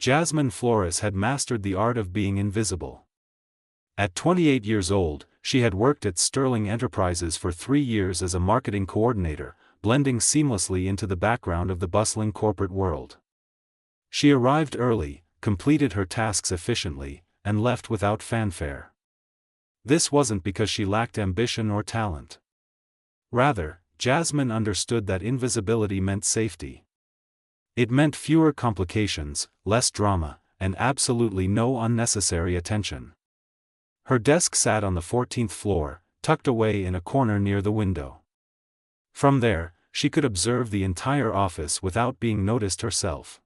Jasmine Flores had mastered the art of being invisible. At 28 years old, she had worked at Sterling Enterprises for 3 years as a marketing coordinator, blending seamlessly into the background of the bustling corporate world. She arrived early, completed her tasks efficiently, and left without fanfare. This wasn't because she lacked ambition or talent. Rather, Jasmine understood that invisibility meant safety. It meant fewer complications, less drama, and absolutely no unnecessary attention. Her desk sat on the 14th floor, tucked away in a corner near the window. From there, she could observe the entire office without being noticed herself.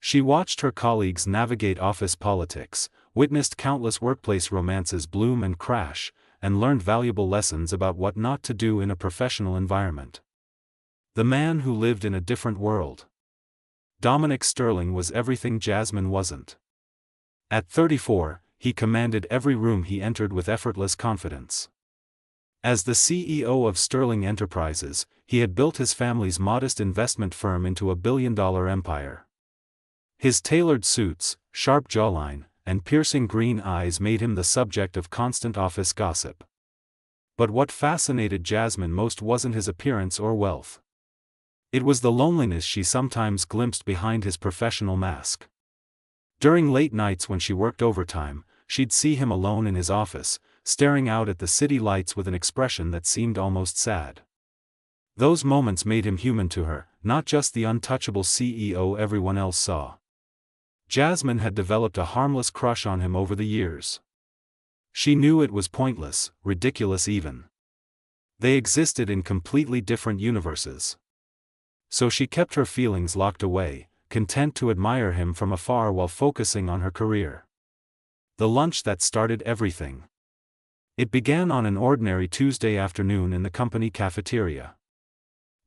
She watched her colleagues navigate office politics, witnessed countless workplace romances bloom and crash, and learned valuable lessons about what not to do in a professional environment. The man who lived in a different world. Dominic Sterling was everything Jasmine wasn't. At 34, he commanded every room he entered with effortless confidence. As the CEO of Sterling Enterprises, he had built his family's modest investment firm into a billion-dollar empire. His tailored suits, sharp jawline, and piercing green eyes made him the subject of constant office gossip. But what fascinated Jasmine most wasn't his appearance or wealth. It was the loneliness she sometimes glimpsed behind his professional mask. During late nights when she worked overtime, she'd see him alone in his office, staring out at the city lights with an expression that seemed almost sad. Those moments made him human to her, not just the untouchable CEO everyone else saw. Jasmine had developed a harmless crush on him over the years. She knew it was pointless, ridiculous even. They existed in completely different universes. So she kept her feelings locked away, content to admire him from afar while focusing on her career. The lunch that started everything. It began on an ordinary Tuesday afternoon in the company cafeteria.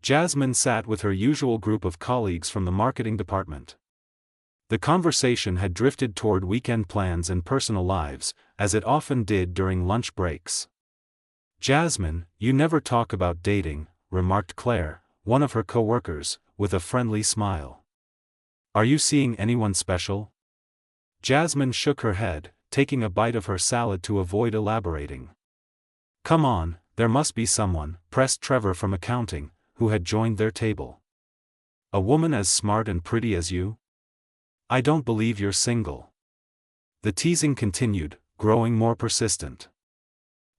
Jasmine sat with her usual group of colleagues from the marketing department. The conversation had drifted toward weekend plans and personal lives, as it often did during lunch breaks. "Jasmine, you never talk about dating," remarked Claire, one of her coworkers, with a friendly smile. "Are you seeing anyone special?" Jasmine shook her head, taking a bite of her salad to avoid elaborating. "Come on, there must be someone," pressed Trevor from accounting, who had joined their table. "A woman as smart and pretty as you? I don't believe you're single." The teasing continued, growing more persistent.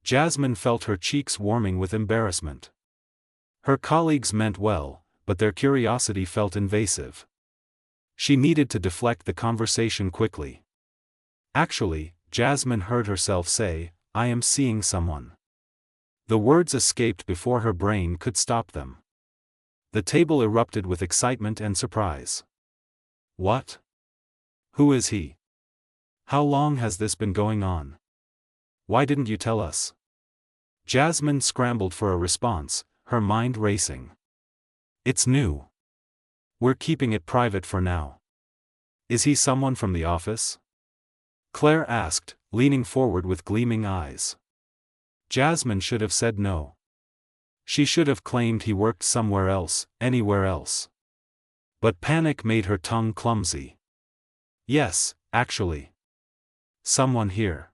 Jasmine felt her cheeks warming with embarrassment. Her colleagues meant well, but their curiosity felt invasive. She needed to deflect the conversation quickly. "Actually," Jasmine heard herself say, "I am seeing someone." The words escaped before her brain could stop them. The table erupted with excitement and surprise. "What? Who is he? How long has this been going on? Why didn't you tell us?" Jasmine scrambled for a response, her mind racing. "It's new. We're keeping it private for now." "Is he someone from the office?" Claire asked, leaning forward with gleaming eyes. Jasmine should have said no. She should have claimed he worked somewhere else, anywhere else. But panic made her tongue clumsy. "Yes, actually. Someone here."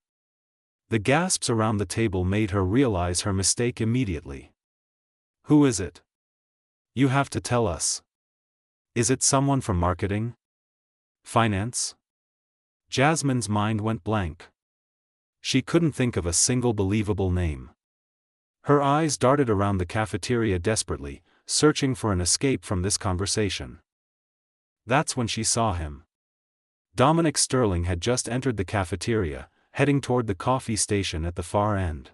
The gasps around the table made her realize her mistake immediately. "Who is it? You have to tell us. Is it someone from marketing? Finance?" Jasmine's mind went blank. She couldn't think of a single believable name. Her eyes darted around the cafeteria desperately, searching for an escape from this conversation. That's when she saw him. Dominic Sterling had just entered the cafeteria, heading toward the coffee station at the far end.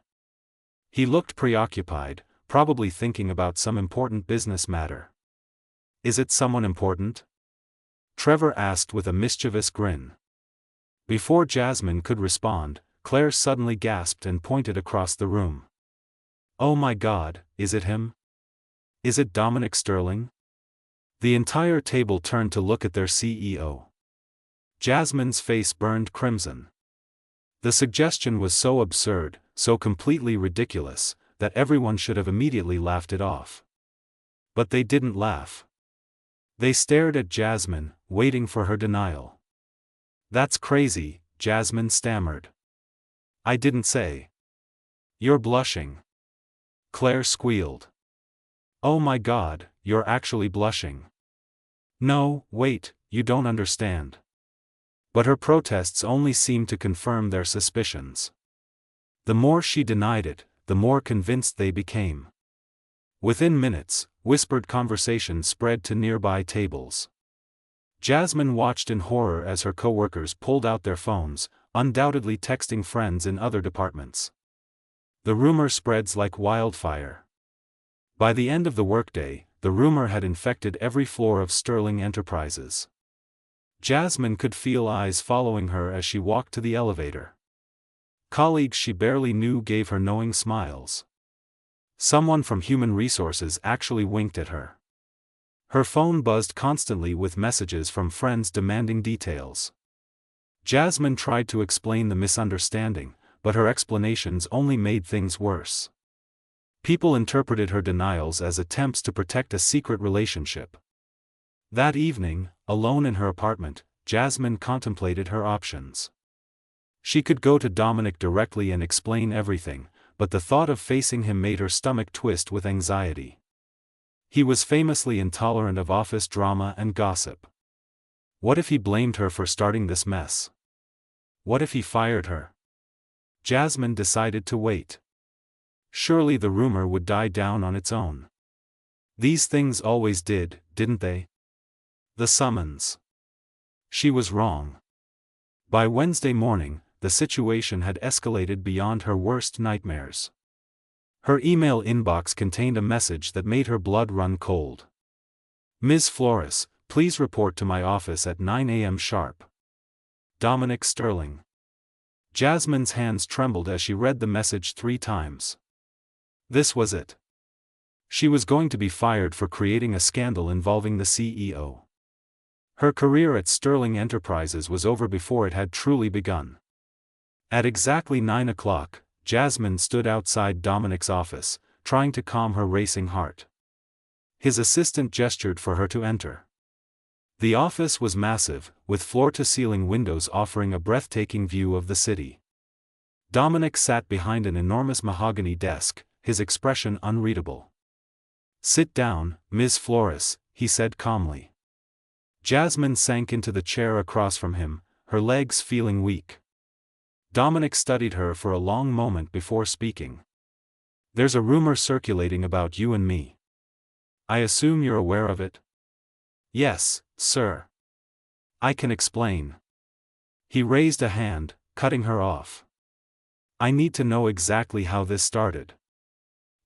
He looked preoccupied, probably thinking about some important business matter. "Is it someone important?" Trevor asked with a mischievous grin. Before Jasmine could respond, Claire suddenly gasped and pointed across the room. "Oh my God, is it him? Is it Dominic Sterling?" The entire table turned to look at their CEO. Jasmine's face burned crimson. The suggestion was so absurd, so completely ridiculous, that everyone should have immediately laughed it off. But they didn't laugh. They stared at Jasmine, waiting for her denial. That's crazy, Jasmine stammered. I didn't say. You're blushing. Claire squealed. Oh my God, you're actually blushing. No, wait, you don't understand. But her protests only seemed to confirm their suspicions. The more she denied it, the more convinced they became. Within minutes, whispered conversations spread to nearby tables. Jasmine watched in horror as her coworkers pulled out their phones, undoubtedly texting friends in other departments. The rumor spreads like wildfire. By the end of the workday, the rumor had infected every floor of Sterling Enterprises. Jasmine could feel eyes following her as she walked to the elevator. Colleagues she barely knew gave her knowing smiles. Someone from Human Resources actually winked at her. Her phone buzzed constantly with messages from friends demanding details. Jasmine tried to explain the misunderstanding, but her explanations only made things worse. People interpreted her denials as attempts to protect a secret relationship. That evening, alone in her apartment, Jasmine contemplated her options. She could go to Dominic directly and explain everything, but the thought of facing him made her stomach twist with anxiety. He was famously intolerant of office drama and gossip. What if he blamed her for starting this mess? What if he fired her? Jasmine decided to wait. Surely the rumor would die down on its own. These things always did, didn't they? The summons. She was wrong. By Wednesday morning, the situation had escalated beyond her worst nightmares. Her email inbox contained a message that made her blood run cold. Ms. Flores, please report to my office at 9 a.m. sharp. Dominic Sterling. Jasmine's hands trembled as she read the message 3 times. This was it. She was going to be fired for creating a scandal involving the CEO. Her career at Sterling Enterprises was over before it had truly begun. At exactly 9 o'clock, Jasmine stood outside Dominic's office, trying to calm her racing heart. His assistant gestured for her to enter. The office was massive, with floor-to-ceiling windows offering a breathtaking view of the city. Dominic sat behind an enormous mahogany desk, his expression unreadable. Sit down, Ms. Flores, he said calmly. Jasmine sank into the chair across from him, her legs feeling weak. Dominic studied her for a long moment before speaking. There's a rumor circulating about you and me. I assume you're aware of it? Yes, sir. I can explain. He raised a hand, cutting her off. I need to know exactly how this started.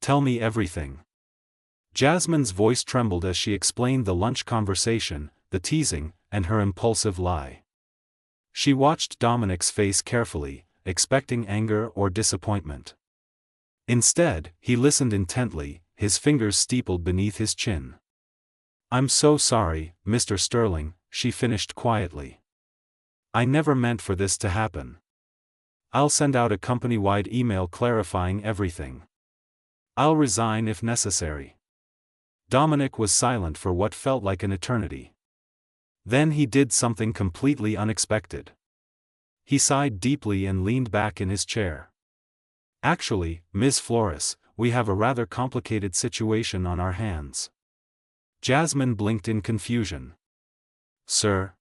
Tell me everything. Jasmine's voice trembled as she explained the lunch conversation, the teasing, and her impulsive lie. She watched Dominic's face carefully, expecting anger or disappointment. Instead, he listened intently, his fingers steepled beneath his chin. I'm so sorry, Mr. Sterling, she finished quietly. I never meant for this to happen. I'll send out a company-wide email clarifying everything. I'll resign if necessary. Dominic was silent for what felt like an eternity. Then he did something completely unexpected. He sighed deeply and leaned back in his chair. Actually, Ms. Flores, we have a rather complicated situation on our hands. Jasmine blinked in confusion. Sir?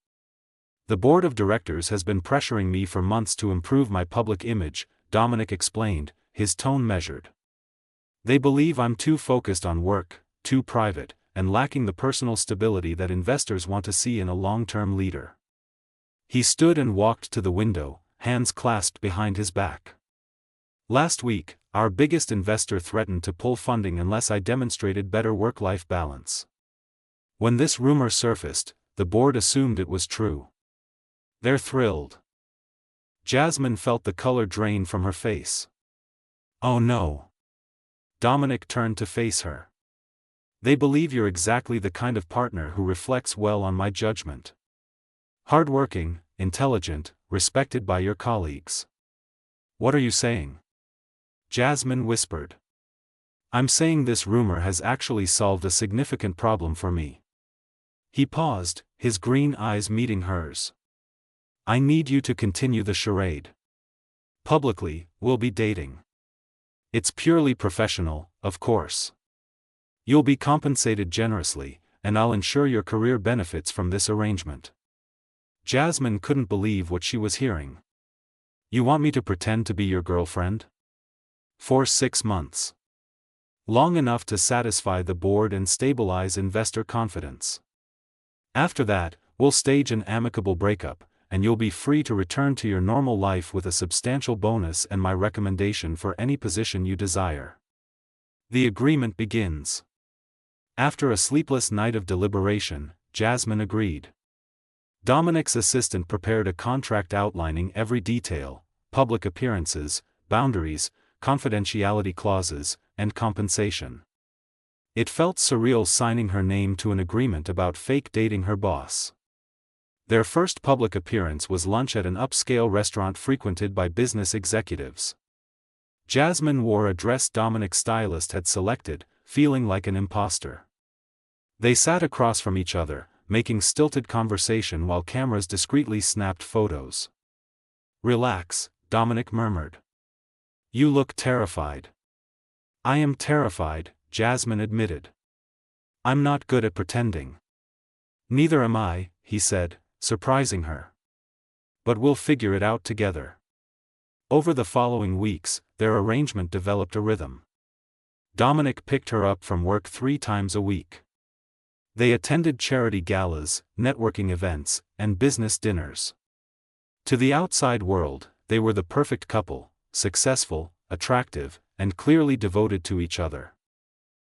The board of directors has been pressuring me for months to improve my public image, Dominic explained, his tone measured. They believe I'm too focused on work, too private, and lacking the personal stability that investors want to see in a long-term leader. He stood and walked to the window, hands clasped behind his back. Last week, our biggest investor threatened to pull funding unless I demonstrated better work-life balance. When this rumor surfaced, the board assumed it was true. They're thrilled. Jasmine felt the color drain from her face. Oh no. Dominic turned to face her. They believe you're exactly the kind of partner who reflects well on my judgment. Hardworking, intelligent, respected by your colleagues. What are you saying? Jasmine whispered. I'm saying this rumor has actually solved a significant problem for me. He paused, his green eyes meeting hers. I need you to continue the charade. Publicly, we'll be dating. It's purely professional, of course. You'll be compensated generously, and I'll ensure your career benefits from this arrangement. Jasmine couldn't believe what she was hearing. You want me to pretend to be your girlfriend? For 6 months. Long enough to satisfy the board and stabilize investor confidence. After that, we'll stage an amicable breakup, and you'll be free to return to your normal life with a substantial bonus and my recommendation for any position you desire. The agreement begins. After a sleepless night of deliberation, Jasmine agreed. Dominic's assistant prepared a contract outlining every detail: public appearances, boundaries, confidentiality clauses, and compensation. It felt surreal signing her name to an agreement about fake dating her boss. Their first public appearance was lunch at an upscale restaurant frequented by business executives. Jasmine wore a dress Dominic's stylist had selected, feeling like an imposter. They sat across from each other, making stilted conversation while cameras discreetly snapped photos. "Relax," Dominic murmured. "You look terrified." "I am terrified," Jasmine admitted. "I'm not good at pretending." "Neither am I," he said, surprising her. "But we'll figure it out together." Over the following weeks, their arrangement developed a rhythm. Dominic picked her up from work 3 times a week. They attended charity galas, networking events, and business dinners. To the outside world, they were the perfect couple, successful, attractive, and clearly devoted to each other.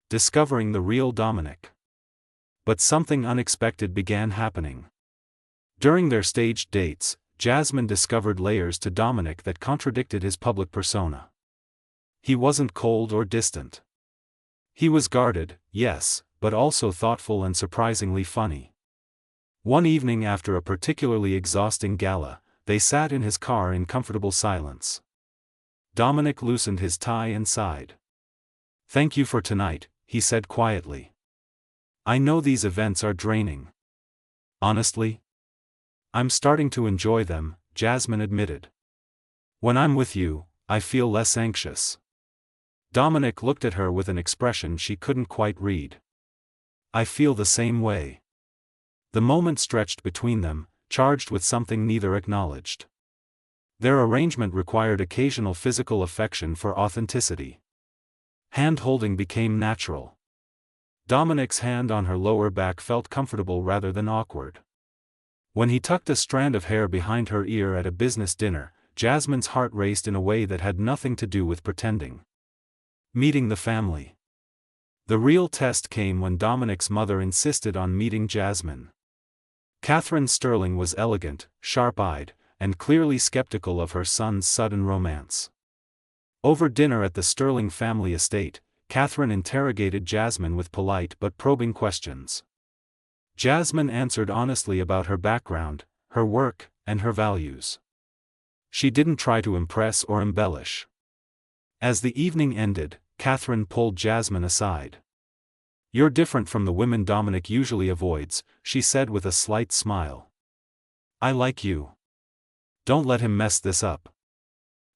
Discovering the real Dominic. But something unexpected began happening. During their staged dates, Jasmine discovered layers to Dominic that contradicted his public persona. He wasn't cold or distant. He was guarded, yes, but also thoughtful and surprisingly funny. One evening after a particularly exhausting gala, they sat in his car in comfortable silence. Dominic loosened his tie and sighed. "Thank you for tonight," he said quietly. "I know these events are draining. Honestly, I'm starting to enjoy them," Jasmine admitted. "When I'm with you, I feel less anxious." Dominic looked at her with an expression she couldn't quite read. "I feel the same way." The moment stretched between them, charged with something neither acknowledged. Their arrangement required occasional physical affection for authenticity. Hand-holding became natural. Dominic's hand on her lower back felt comfortable rather than awkward. When he tucked a strand of hair behind her ear at a business dinner, Jasmine's heart raced in a way that had nothing to do with pretending. Meeting the family. The real test came when Dominic's mother insisted on meeting Jasmine. Catherine Sterling was elegant, sharp-eyed, and clearly skeptical of her son's sudden romance. Over dinner at the Sterling family estate, Catherine interrogated Jasmine with polite but probing questions. Jasmine answered honestly about her background, her work, and her values. She didn't try to impress or embellish. As the evening ended, Catherine pulled Jasmine aside. "You're different from the women Dominic usually avoids," she said with a slight smile. "I like you. Don't let him mess this up."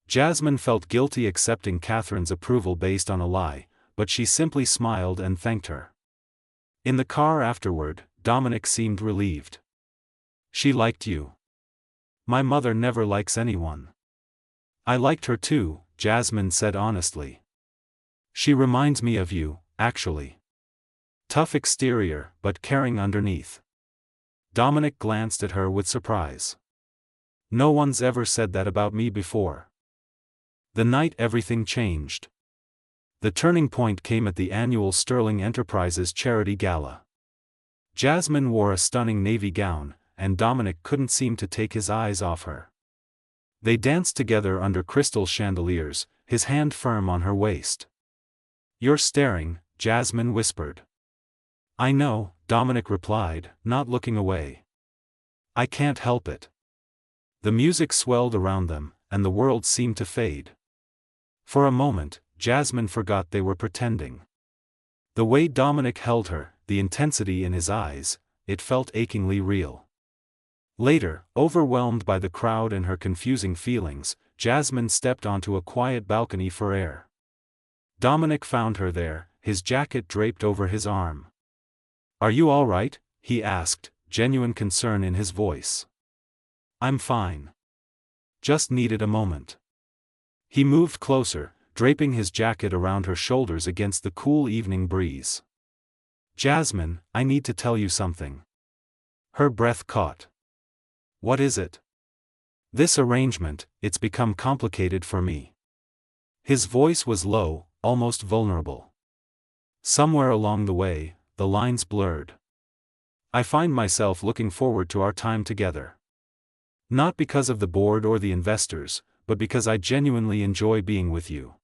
Jasmine felt guilty accepting Catherine's approval based on a lie, but she simply smiled and thanked her. In the car afterward, Dominic seemed relieved. "She liked you. My mother never likes anyone." "I liked her too," Jasmine said honestly. "She reminds me of you, actually. Tough exterior, but caring underneath." Dominic glanced at her with surprise. "No one's ever said that about me before." The night everything changed. The turning point came at the annual Sterling Enterprises charity gala. Jasmine wore a stunning navy gown, and Dominic couldn't seem to take his eyes off her. They danced together under crystal chandeliers, his hand firm on her waist. "You're staring," Jasmine whispered. "I know," Dominic replied, not looking away. "I can't help it." The music swelled around them, and the world seemed to fade. For a moment, Jasmine forgot they were pretending. The way Dominic held her, the intensity in his eyes, it felt achingly real. Later, overwhelmed by the crowd and her confusing feelings, Jasmine stepped onto a quiet balcony for air. Dominic found her there, his jacket draped over his arm. "Are you all right?" he asked, genuine concern in his voice. "I'm fine. Just needed a moment." He moved closer, draping his jacket around her shoulders against the cool evening breeze. "Jasmine, I need to tell you something." Her breath caught. "What is it?" "This arrangement, it's become complicated for me." His voice was low, almost vulnerable. "Somewhere along the way, the lines blurred. I find myself looking forward to our time together. Not because of the board or the investors, but because I genuinely enjoy being with you."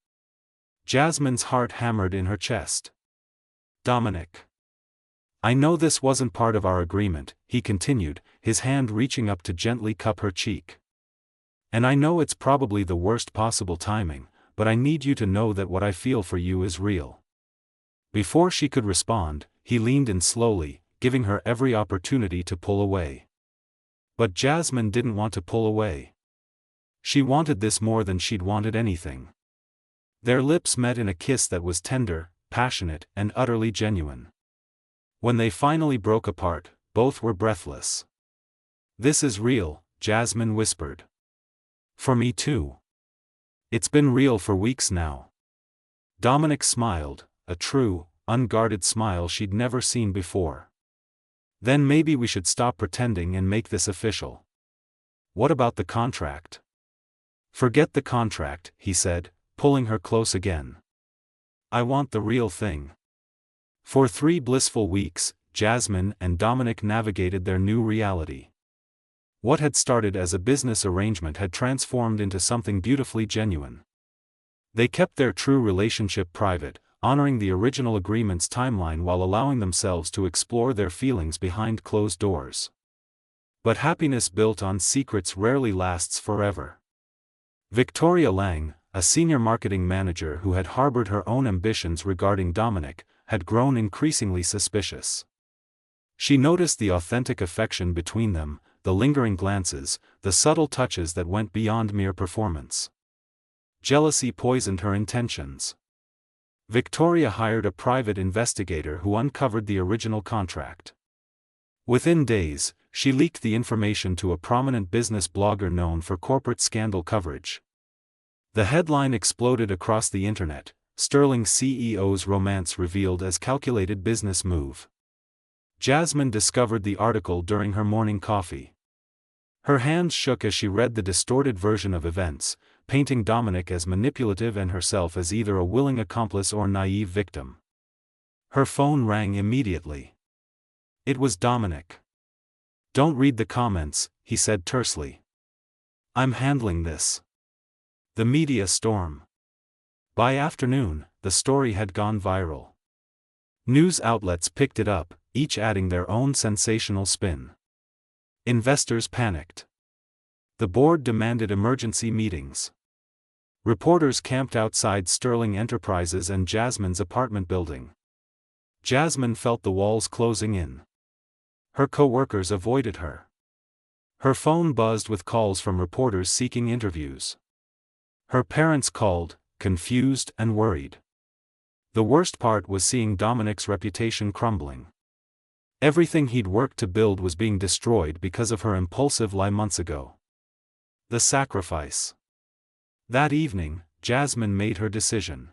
Jasmine's heart hammered in her chest. "Dominic. I know this wasn't part of our agreement," he continued, his hand reaching up to gently cup her cheek. "And I know it's probably the worst possible timing, but I need you to know that what I feel for you is real." Before she could respond, he leaned in slowly, giving her every opportunity to pull away. But Jasmine didn't want to pull away. She wanted this more than she'd wanted anything. Their lips met in a kiss that was tender, passionate, and utterly genuine. When they finally broke apart, both were breathless. "This is real," Jasmine whispered. "For me too. It's been real for weeks now." Dominic smiled, a true, unguarded smile she'd never seen before. "Then maybe we should stop pretending and make this official." "What about the contract?" "Forget the contract," he said, pulling her close again. "I want the real thing." For 3 blissful weeks, Jasmine and Dominic navigated their new reality. What had started as a business arrangement had transformed into something beautifully genuine. They kept their true relationship private, honoring the original agreement's timeline while allowing themselves to explore their feelings behind closed doors. But happiness built on secrets rarely lasts forever. Victoria Lang, a senior marketing manager who had harbored her own ambitions regarding Dominic, had grown increasingly suspicious. She noticed the authentic affection between them, the lingering glances, the subtle touches that went beyond mere performance. Jealousy poisoned her intentions. Victoria hired a private investigator who uncovered the original contract. Within days, she leaked the information to a prominent business blogger known for corporate scandal coverage. The headline exploded across the internet: "Sterling CEO's romance revealed as calculated business move." Jasmine discovered the article during her morning coffee. Her hands shook as she read the distorted version of events, painting Dominic as manipulative and herself as either a willing accomplice or naive victim. Her phone rang immediately. It was Dominic. "Don't read the comments," he said tersely. "I'm handling this." The media storm. By afternoon, the story had gone viral. News outlets picked it up, each adding their own sensational spin. Investors panicked. The board demanded emergency meetings. Reporters camped outside Sterling Enterprises and Jasmine's apartment building. Jasmine felt the walls closing in. Her coworkers avoided her. Her phone buzzed with calls from reporters seeking interviews. Her parents called, confused and worried. The worst part was seeing Dominic's reputation crumbling. Everything he'd worked to build was being destroyed because of her impulsive lie months ago. The sacrifice. That evening, Jasmine made her decision.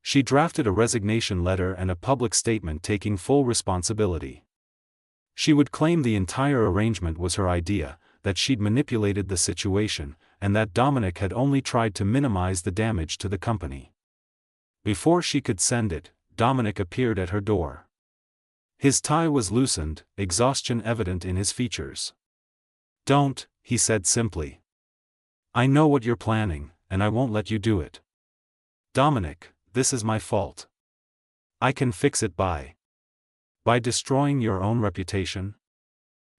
She drafted a resignation letter and a public statement taking full responsibility. She would claim the entire arrangement was her idea, that she'd manipulated the situation, and that Dominic had only tried to minimize the damage to the company. Before she could send it, Dominic appeared at her door. His tie was loosened, exhaustion evident in his features. "Don't," he said simply. "I know what you're planning, and I won't let you do it. Dominic, this is my fault. I can fix it by destroying your own reputation?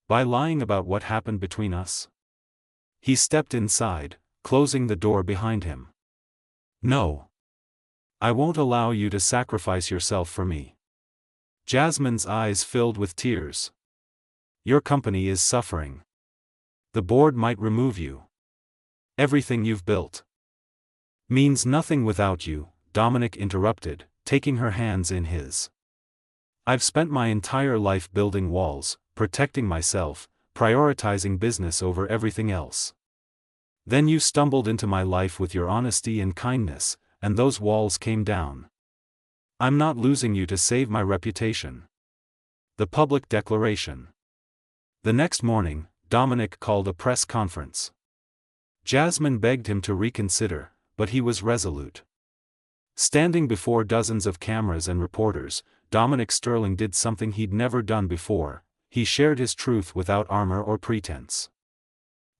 By lying about what happened between us?" He stepped inside, closing the door behind him. "No. I won't allow you to sacrifice yourself for me." Jasmine's eyes filled with tears. "Your company is suffering. The board might remove you. Everything you've built means nothing without you, Dominic interrupted, taking her hands in his. I've spent my entire life building walls, protecting myself, prioritizing business over everything else. Then you stumbled into my life with your honesty and kindness, and those walls came down. I'm not losing you to save my reputation. The public declaration. The next morning, Dominic called a press conference. Jasmine begged him to reconsider, but he was resolute. Standing before dozens of cameras and reporters, Dominic Sterling did something he'd never done before. He shared his truth without armor or pretense.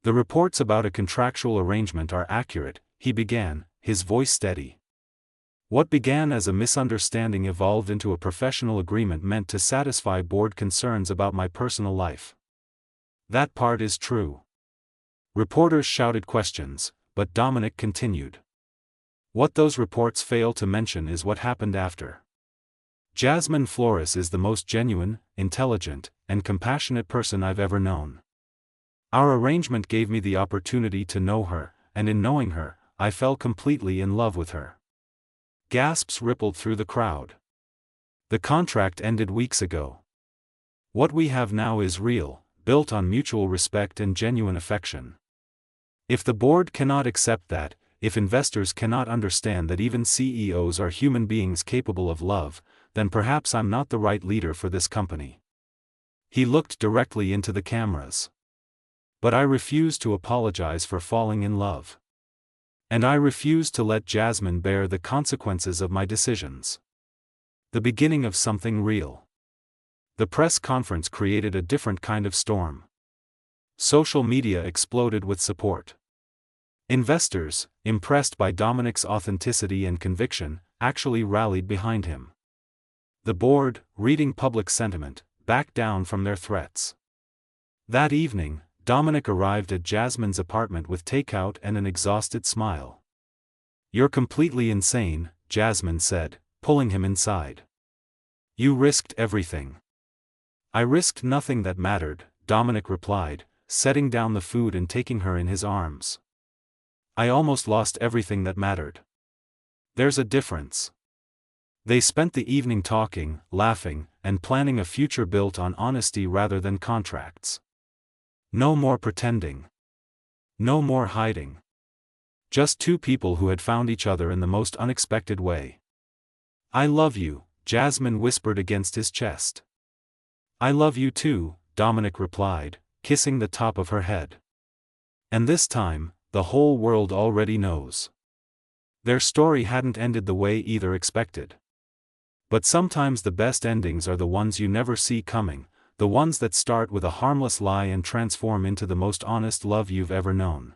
The reports about a contractual arrangement are accurate, he began, his voice steady. What began as a misunderstanding evolved into a professional agreement meant to satisfy board concerns about my personal life. That part is true. Reporters shouted questions, but Dominic continued. What those reports fail to mention is what happened after. Jasmine Flores is the most genuine, intelligent, and compassionate person I've ever known. Our arrangement gave me the opportunity to know her, and in knowing her, I fell completely in love with her. Gasps rippled through the crowd. The contract ended weeks ago. What we have now is real, built on mutual respect and genuine affection. If the board cannot accept that, if investors cannot understand that even CEOs are human beings capable of love, then perhaps I'm not the right leader for this company. He looked directly into the cameras. But I refuse to apologize for falling in love. And I refuse to let Jasmine bear the consequences of my decisions. The beginning of something real. The press conference created a different kind of storm. Social media exploded with support. Investors, impressed by Dominic's authenticity and conviction, actually rallied behind him. The board, reading public sentiment, backed down from their threats. That evening, Dominic arrived at Jasmine's apartment with takeout and an exhausted smile. You're completely insane, Jasmine said, pulling him inside. You risked everything. I risked nothing that mattered, Dominic replied, setting down the food and taking her in his arms. I almost lost everything that mattered. There's a difference. They spent the evening talking, laughing, and planning a future built on honesty rather than contracts. No more pretending. No more hiding. Just two people who had found each other in the most unexpected way. I love you, Jasmine whispered against his chest. I love you too, Dominic replied, kissing the top of her head. And this time, the whole world already knows. Their story hadn't ended the way either expected. But sometimes the best endings are the ones you never see coming, the ones that start with a harmless lie and transform into the most honest love you've ever known.